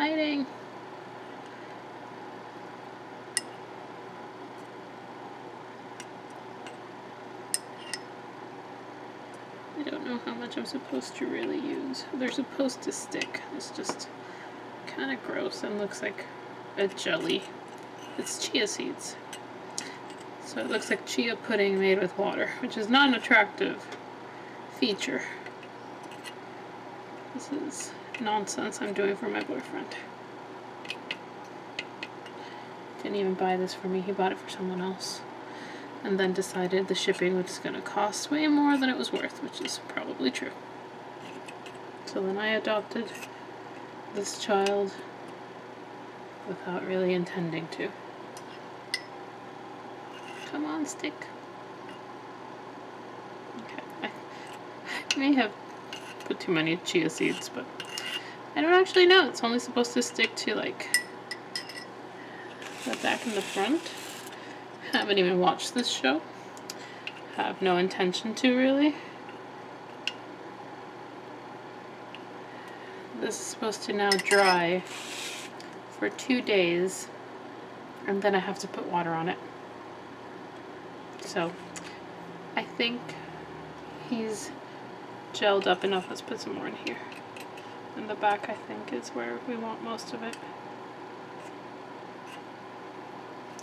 Exciting. I don't know how much I'm supposed to really use. They're supposed to stick. It's just kind of gross and looks like a jelly. It's chia seeds. So it looks like chia pudding made with water, which is not an attractive feature. This is nonsense I'm doing for my boyfriend. Didn't even buy this for me, he bought it for someone else. And then decided the shipping was going to cost way more than it was worth, which is probably true. So then I adopted this child without really intending to. Come on, stick. Okay, I may have put too many chia seeds, but I don't actually know. It's only supposed to stick to like the back and the front. Haven't even watched this show. Have no intention to really. This is supposed to now dry for 2 days, and then I have to put water on it. So I think he's gelled up enough. Let's put some more in here. And the back, I think, is where we want most of it.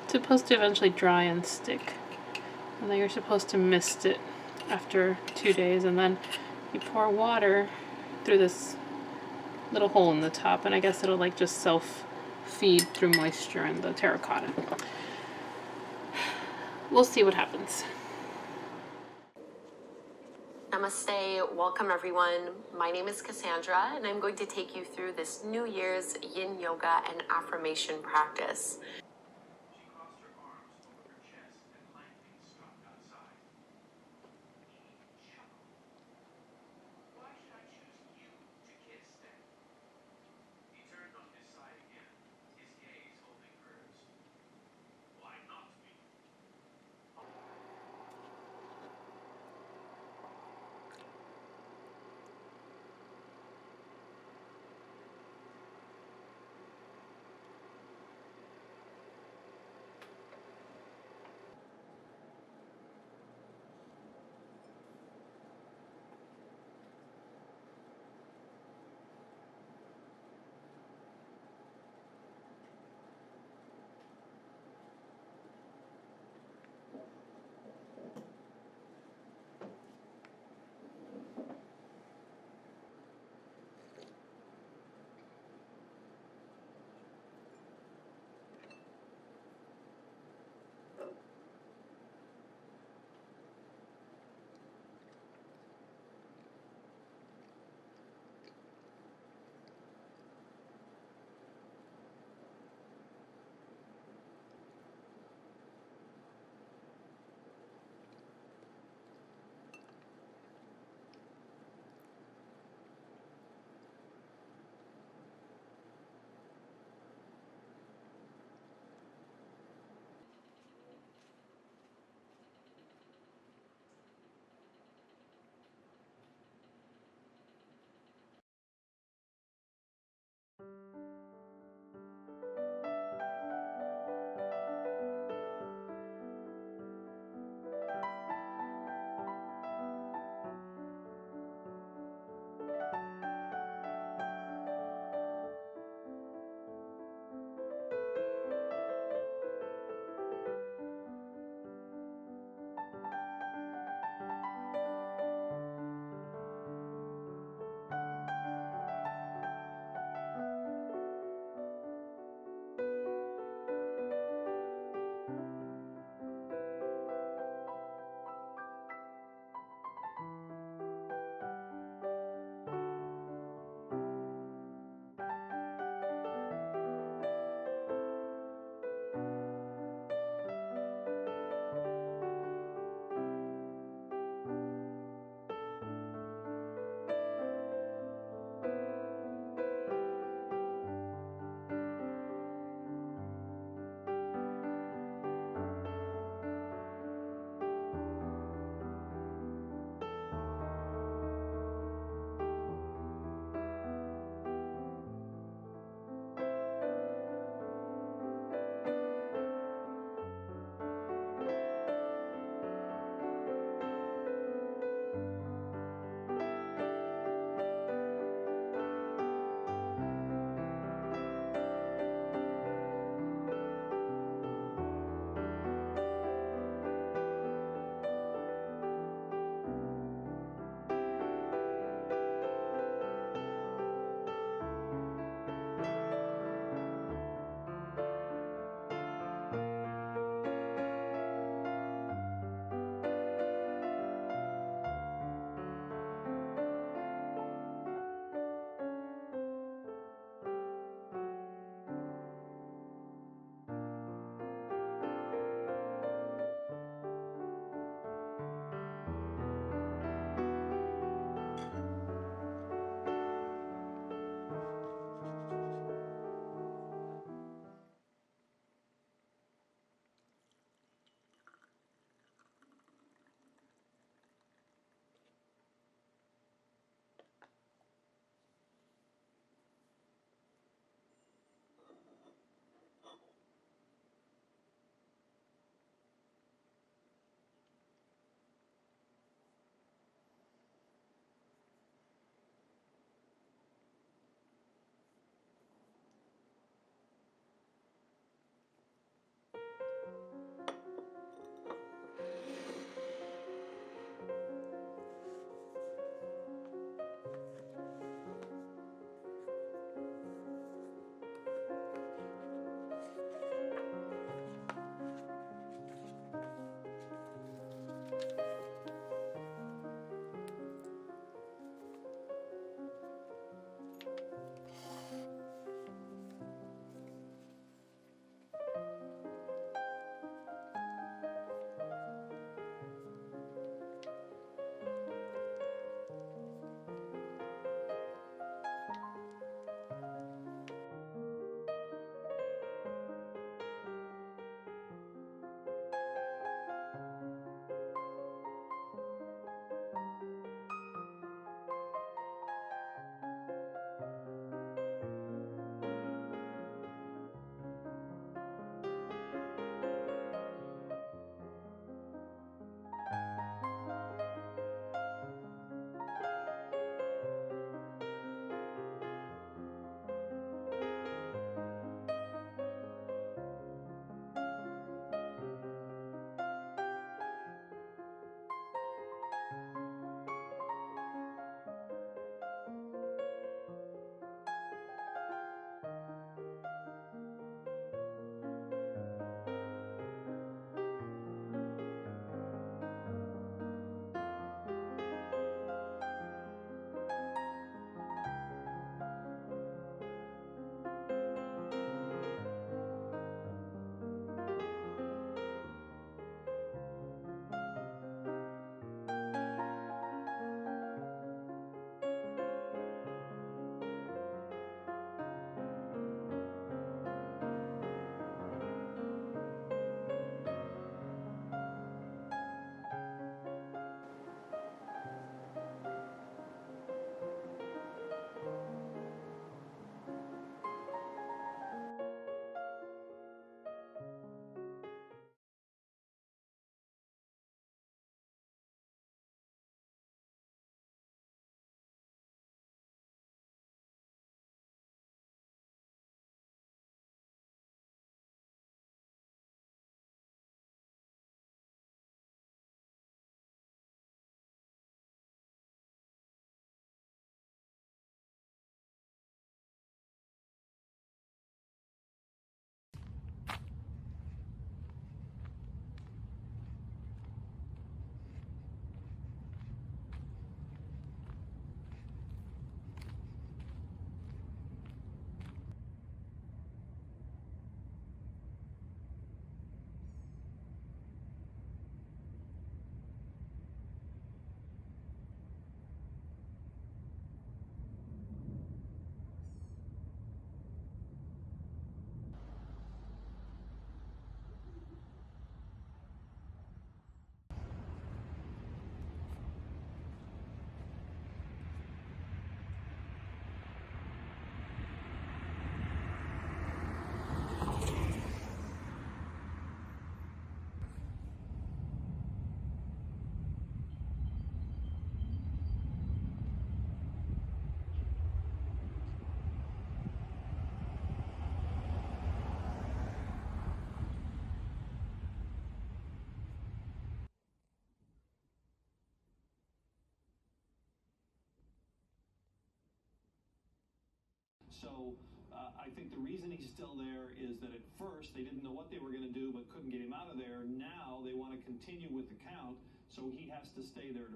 It's supposed to eventually dry and stick, and then you're supposed to mist it after 2 days, and then you pour water through this little hole in the top, and I guess it'll like just self-feed through moisture in the terracotta. We'll see what happens. Namaste, welcome everyone. My name is Cassandra, and I'm going to take you through this New Year's yin yoga and affirmation practice. So I think the reason he's still there is that at first they didn't know what they were going to do but couldn't get him out of there. Now they want to continue with the count, so he has to stay there.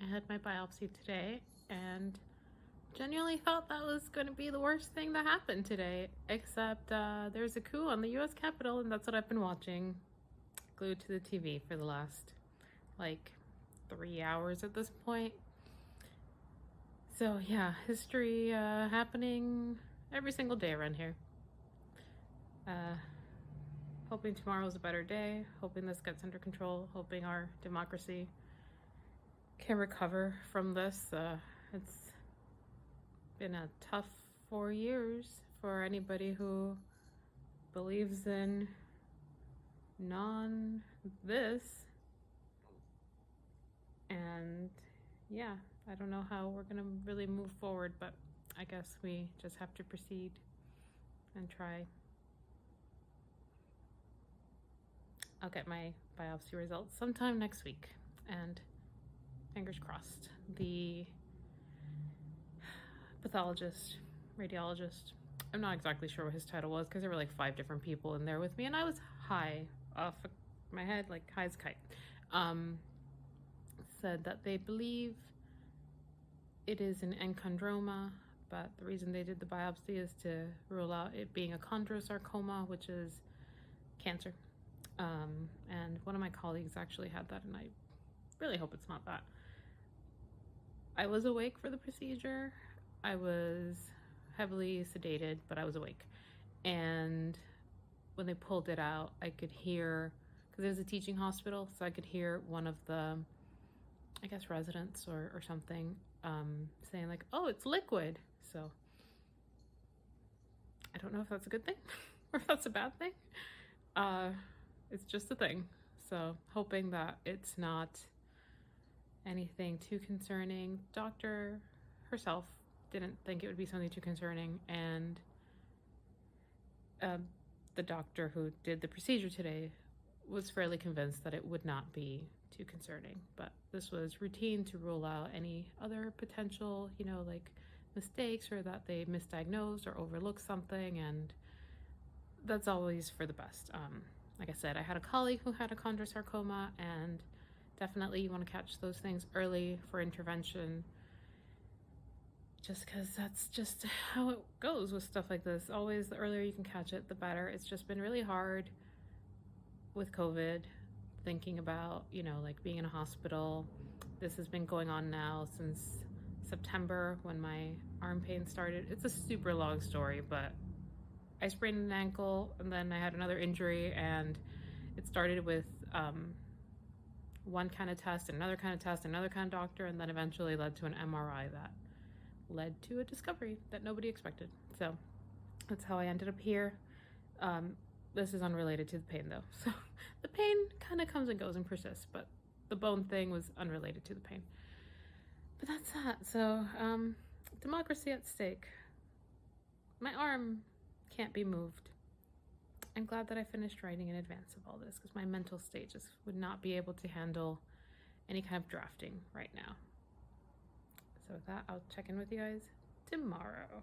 I had my biopsy today and genuinely thought that was going to be the worst thing that happened today, except there's a coup on the US Capitol, and that's what I've been watching, glued to the TV for the last like 3 hours at this point. So yeah, history happening every single day around here. Hoping tomorrow's a better day, hoping this gets under control, hoping our democracy can recover from this. It's been a tough 4 years for anybody who believes in this. And yeah, I don't know how we're gonna really move forward, but I guess we just have to proceed and try. I'll get my biopsy results sometime next week, and fingers crossed. The pathologist, radiologist, I'm not exactly sure what his title was because there were like 5 different people in there with me, and I was high off my head, like high as a kite. Said that they believe it is an enchondroma, but the reason they did the biopsy is to rule out it being a chondrosarcoma, which is cancer. And one of my colleagues actually had that, and I really hope it's not that. I was awake for the procedure. I was heavily sedated, but I was awake. And when they pulled it out, I could hear, because it was a teaching hospital, so I could hear one of the, I guess, residents or something saying like, oh, it's liquid. So I don't know if that's a good thing or if that's a bad thing. It's just a thing. So hoping that it's not anything too concerning. Doctor herself didn't think it would be something too concerning, and the doctor who did the procedure today was fairly convinced that it would not be too concerning, but this was routine to rule out any other potential, like mistakes, or that they misdiagnosed or overlooked something, and that's always for the best. Like I said, I had a colleague who had a chondrosarcoma, and definitely you want to catch those things early for intervention, just because that's just how it goes with stuff like this. Always the earlier you can catch it, the better. It's just been really hard with COVID, thinking about, like being in a hospital. This has been going on now since September when my arm pain started. It's a super long story, but I sprained an ankle, and then I had another injury, and it started with one kind of test, another kind of test, another kind of doctor, and then eventually led to an MRI that led to a discovery that nobody expected. So that's how I ended up here. This is unrelated to the pain though. So the pain kind of comes and goes and persists, but the bone thing was unrelated to the pain. But that's that. So democracy at stake. My arm can't be moved. I'm glad that I finished writing in advance of all this, because my mental state just would not be able to handle any kind of drafting right now. So with that, I'll check in with you guys tomorrow.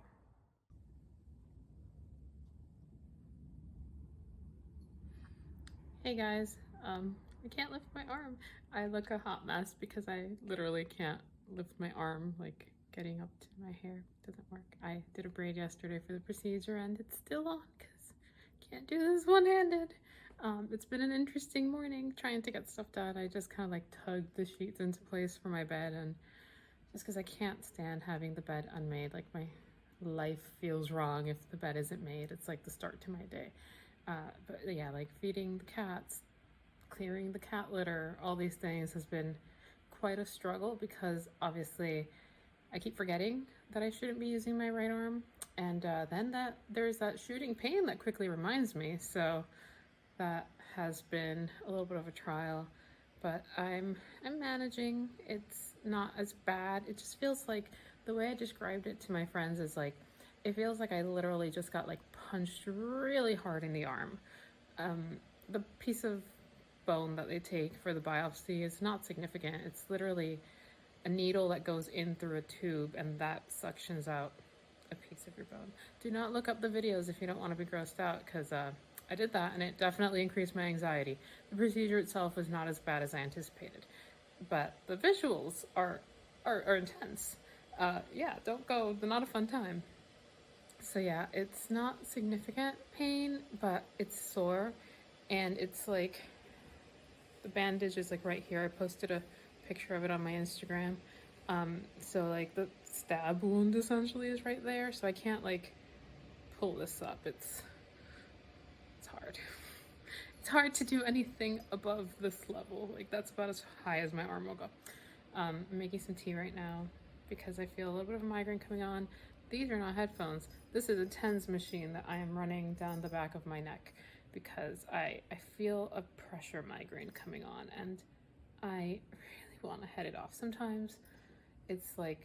Hey guys, I can't lift my arm. I look a hot mess because I literally can't lift my arm, like getting up to my hair doesn't work. I did a braid yesterday for the procedure, and it's still on because I can't do this one-handed. It's been an interesting morning trying to get stuff done. I just kind of like tugged the sheets into place for my bed, and just because I can't stand having the bed unmade, like my life feels wrong if the bed isn't made. It's like the start to my day. But yeah, like feeding the cats, clearing the cat litter, all these things has been quite a struggle, because obviously I keep forgetting that I shouldn't be using my right arm, and then there's that shooting pain that quickly reminds me. So that has been a little bit of a trial, but I'm managing. It's not as bad. It just feels like, the way I described it to my friends is like, it feels like I literally just got like punched really hard in the arm. The piece of bone that they take for the biopsy is not significant. It's literally a needle that goes in through a tube, and that suctions out a piece of your bone. Do not look up the videos if you don't want to be grossed out, because I did that and it definitely increased my anxiety. The procedure itself was not as bad as I anticipated, but the visuals are intense. Yeah, don't go, they're not a fun time. So yeah, it's not significant pain, but it's sore, and it's like, the bandage is like right here. I posted a picture of it on my Instagram. So like the stab wound essentially is right there, so I can't like pull this up. It's hard. It's hard to do anything above this level. Like that's about as high as my arm will go. I'm making some tea right now because I feel a little bit of a migraine coming on. These are not headphones. This is a TENS machine that I am running down the back of my neck because I feel a pressure migraine coming on, and I really want to head it off. Sometimes it's like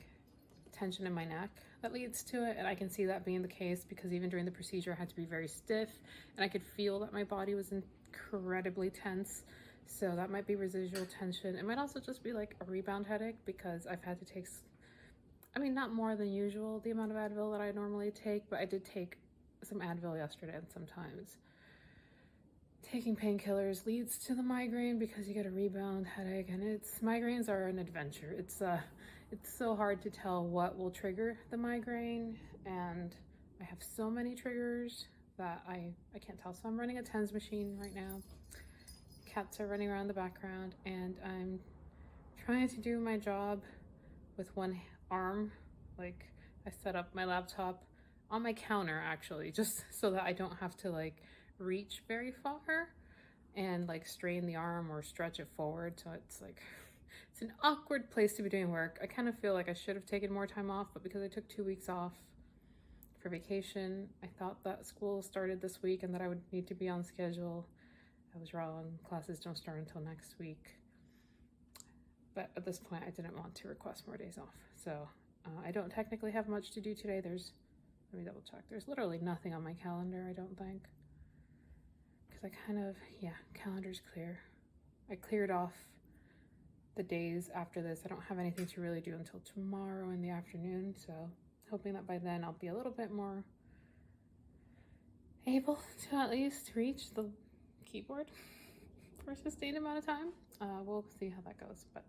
tension in my neck that leads to it, and I can see that being the case because even during the procedure I had to be very stiff, and I could feel that my body was incredibly tense. So that might be residual tension. It might also just be like a rebound headache because I've had to take, I mean, not more than usual, the amount of Advil that I normally take, but I did take some Advil yesterday, and sometimes taking painkillers leads to the migraine because you get a rebound headache, and migraines are an adventure. It's so hard to tell what will trigger the migraine, and I have so many triggers that I can't tell. So I'm running a TENS machine right now. Cats are running around the background, and I'm trying to do my job with one arm. Like, I set up my laptop on my counter actually, just so that I don't have to like reach very far and like strain the arm or stretch it forward. So it's like, it's an awkward place to be doing work. I kind of feel like I should have taken more time off, but because I took 2 weeks off for vacation, I thought that school started this week and that I would need to be on schedule. I was wrong. Classes don't start until next week. But at this point, I didn't want to request more days off. So I don't technically have much to do today. Let me double check. There's literally nothing on my calendar, I don't think. Because I calendar's clear. I cleared off the days after this. I don't have anything to really do until tomorrow in the afternoon. So hoping that by then I'll be a little bit more able to at least reach the keyboard for a sustained amount of time. We'll see how that goes, but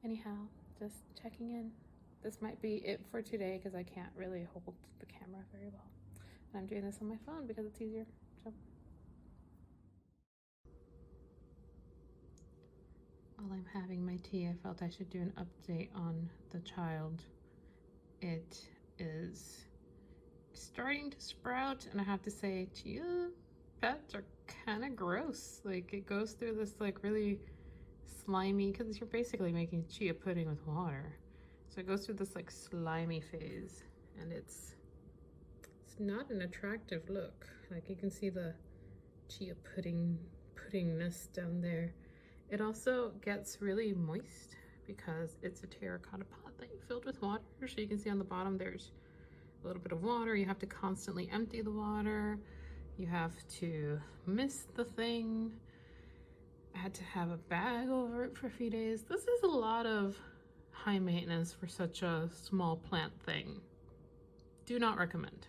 anyhow, just checking in. This might be it for today because I can't really hold the camera very well, and I'm doing this on my phone because it's easier. So while I'm having my tea, I felt I should do an update on the child. It is starting to sprout, and I have to say, chia pets are kind of gross. Like, it goes through this like really slimy, because you're basically making chia pudding with water, so it goes through this like slimy phase, and it's not an attractive look. Like, you can see the chia puddingness down there. It also gets really moist because it's a terracotta pot that you filled with water. So you can see on the bottom there's a little bit of water. You have to constantly empty the water. You have to mist the thing. I had to have a bag over it for a few days. This is a lot of high maintenance for such a small plant thing. Do not recommend.